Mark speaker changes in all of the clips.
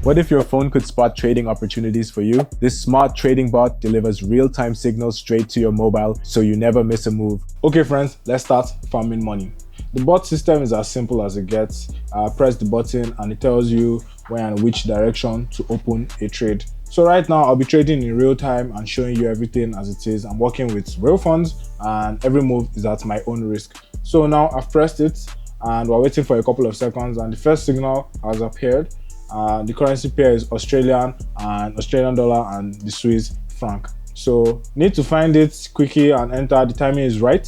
Speaker 1: What if your phone could spot trading opportunities for you? This smart trading bot delivers real-time signals straight to your mobile so you never miss a move. Okay friends, let's start farming money. The bot system is as simple as it gets. Press the button and it tells you when and which direction to open a trade. So right now I'll be trading in real time and showing you everything as it is. I'm working with real funds and every move is at my own risk. So now I've pressed it and we're waiting for a couple of seconds and the first signal has appeared. The currency pair is Australian dollar and the Swiss franc. So need to find it quickly and enter. The timing is right.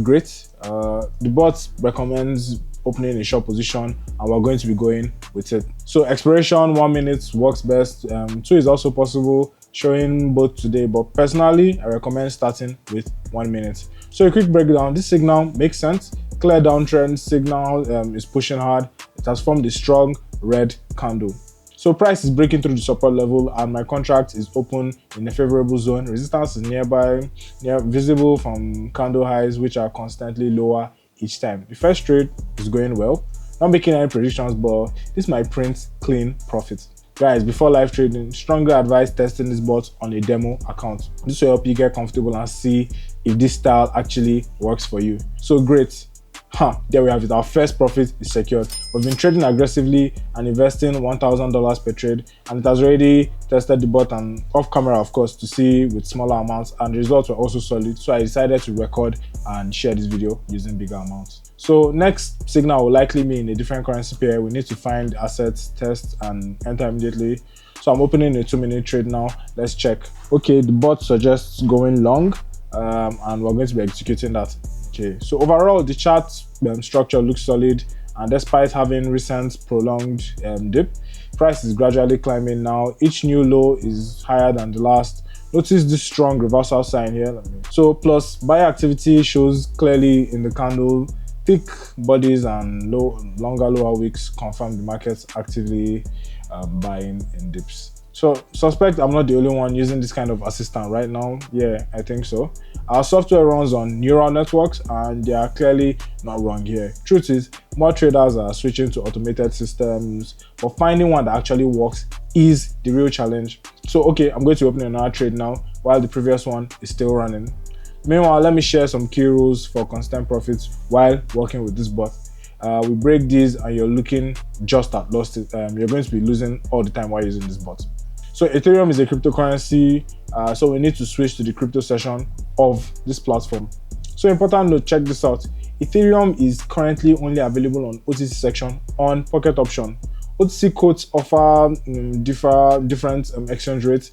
Speaker 1: Great. The bot recommends opening a short position and we're going to be going with it. So expiration 1 minute works best. 2 is also possible, showing both today, but personally I recommend starting with 1 minute. So a quick breakdown. This signal makes sense. Clear downtrend signal is pushing hard. It has formed a strong red candle. So price is breaking through the support level and my contract is open in a favorable zone. Resistance is visible from candle highs, which are constantly lower each time. The first trade is going well. Not making any predictions, but this might print clean profit. Guys, before live trading, strongly advise testing this bot on a demo account. This will help you get comfortable and see if this style actually works for you. So great. There we have it. Our first profit is secured. We've been trading aggressively and investing $1,000 per trade, and it has already tested the bot and off camera, of course, to see with smaller amounts, and the results were also solid. So I decided to record and share this video using bigger amounts. So next signal will likely be in a different currency pair. We need to find assets, test, and enter immediately. So I'm opening a 2-minute trade now. Let's check. Okay, the bot suggests going long, and we're going to be executing that. Okay, so overall the chart structure looks solid, and despite having recent prolonged dip, price is gradually climbing now. Each new low is higher than the last. Notice this strong reversal sign here. So plus buy activity shows clearly in the candle. Thick bodies and longer lower wicks confirm the market's actively buying in dips. So suspect I'm not the only one using this kind of assistant right now. Yeah, I think so. Our software runs on neural networks and they are clearly not wrong here. Truth is, more traders are switching to automated systems, but finding one that actually works is the real challenge. So okay, I'm going to open another trade now while the previous one is still running. Meanwhile, let me share some key rules for constant profits while working with this bot. We break these and you're looking just at lost. You're going to be losing all the time while using this bot. So Ethereum is a cryptocurrency, so we need to switch to the crypto session of this platform. So important note, check this out. Ethereum is currently only available on OTC section on Pocket Option. OTC quotes offer different exchange rates.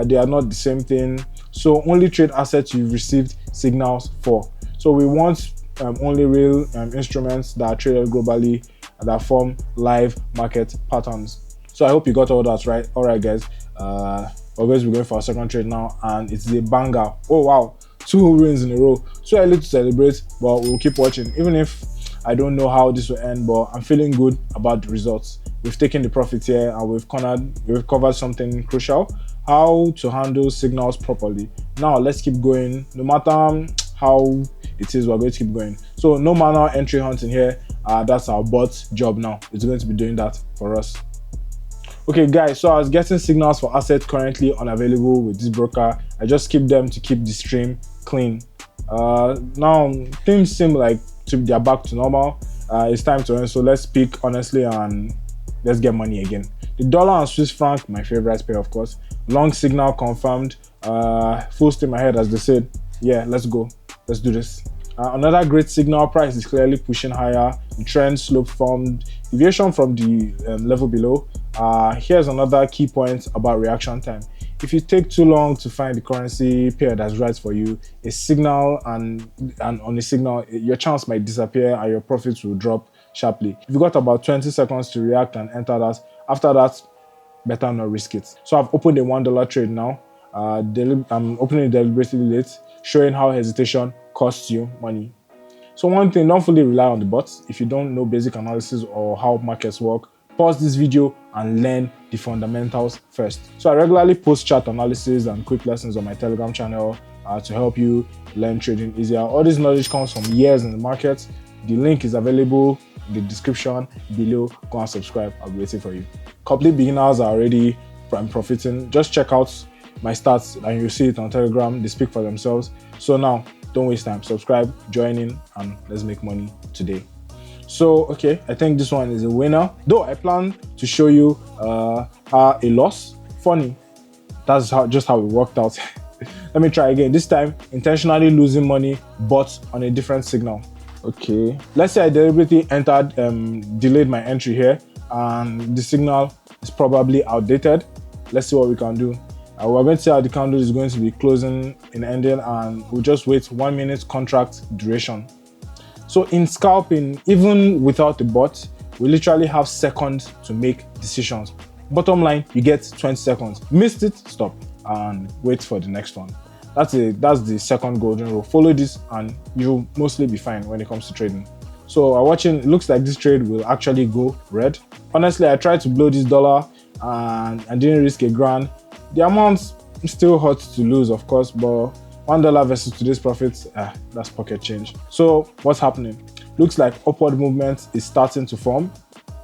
Speaker 1: They are not the same thing. So only trade assets you've received signals for. So we want only real instruments that are traded globally and that form live market patterns. So I hope you got all that right. All right, guys. We're going to be going for our second trade now, and it's a banger. Oh wow, 2 wins in a row. So early to celebrate, but we'll keep watching. Even if I don't know how this will end, but I'm feeling good about the results. We've taken the profit here and we've covered something crucial: how to handle signals properly. Now let's keep going. No matter how it is, we're going to keep going. So no manual entry hunting here. That's our bot's job now. It's going to be doing that for us. Okay guys, so I was getting signals for assets currently unavailable with this broker. I just skipped them to keep the stream clean. Now things seem like they're back to normal. It's time to earn, so let's speak honestly and let's get money again. The dollar and Swiss franc, my favorite pair of course. Long signal confirmed. Full steam ahead, as they said. Yeah, let's go. Let's do this. Another great signal. Price is clearly pushing higher. The trend slope formed. Deviation from the level below. Here's another key point about reaction time. If you take too long to find the currency pair that's right for you, a signal and on a signal, your chance might disappear and your profits will drop sharply. If you got about 20 seconds to react and enter that, after that, better not risk it. So I've opened a $1 trade now. I'm opening it deliberately late, showing how hesitation costs you money. So one thing, don't fully rely on the bots. If you don't know basic analysis or how markets work, pause this video and learn the fundamentals first. So I regularly post chart analysis and quick lessons on my Telegram channel to help you learn trading easier. All this knowledge comes from years in the market. The link is available in the description below. Go and subscribe. I'll be waiting for you. complete beginners are already profiting. Just check out my stats and you'll see it on Telegram. They speak for themselves. So now, don't waste time. Subscribe, join in, and let's make money today. So, okay, I think this one is a winner. Though I plan to show you a loss. Funny, that's just how it worked out. Let me try again. This time, intentionally losing money, but on a different signal. Okay, let's say I deliberately entered, delayed my entry here, and the signal is probably outdated. Let's see what we can do. We're going to see how the candle is going to be closing in ending, and we'll just wait 1 minute contract duration. So in scalping, even without the bot, we literally have seconds to make decisions. Bottom line, you get 20 seconds. Missed it, stop and wait for the next one. That's the second golden rule. Follow this and you'll mostly be fine when it comes to trading. So watching, it looks like this trade will actually go red. Honestly, I tried to blow this dollar and I didn't risk a grand. The amount still hurt to lose, of course, but $1 versus today's profits, that's pocket change. So what's happening? Looks like upward movement is starting to form.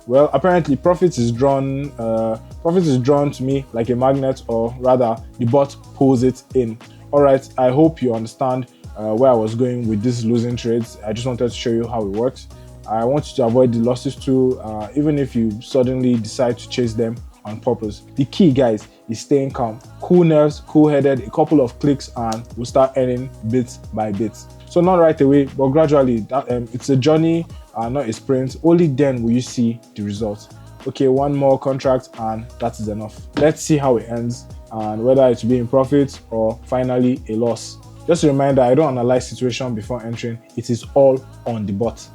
Speaker 1: Well, apparently profits is drawn to me like a magnet, or rather the bot pulls it in. All right, I hope you understand where I was going with these losing trades. I just wanted to show you how it works. I want you to avoid the losses too, even if you suddenly decide to chase them on purpose. The key, guys, is staying calm, cool nerves, cool-headed, a couple of clicks, and we'll start earning bit by bit. So not right away, but gradually. It's a journey, not a sprint. Only then will you see the results. Okay, one more contract and that is enough. Let's see how it ends and whether it will be in profit or finally a loss. Just a reminder, I don't analyze situation before entering. It is all on the bot.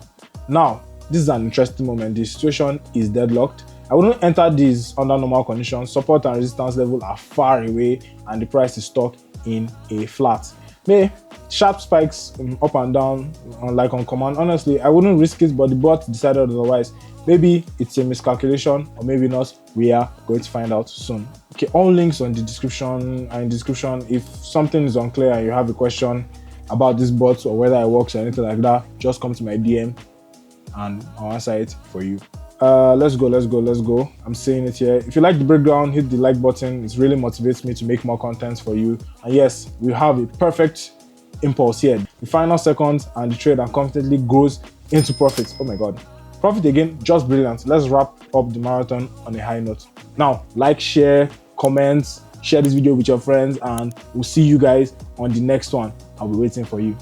Speaker 1: Now, this is an interesting moment. The situation is deadlocked. I wouldn't enter these under normal conditions. Support and resistance level are far away and the price is stuck in a flat. Sharp spikes up and down like on command. Honestly, I wouldn't risk it, but the bot decided otherwise. Maybe it's a miscalculation or maybe not. We are going to find out soon. Okay, all links on the description and in description. If something is unclear and you have a question about this bot or whether it works or anything like that, just come to my DM and I'll answer it for you. Let's go. I'm saying it here. If you like the breakdown, hit the like button. It really motivates me to make more content for you. And yes, we have a perfect impulse here. The final seconds and the trade confidently goes into profits. Oh my god, profit again, just brilliant. Let's wrap up the marathon on a high note. Now, like, share, comment, share this video with your friends, and we'll see you guys on the next one. I'll be waiting for you.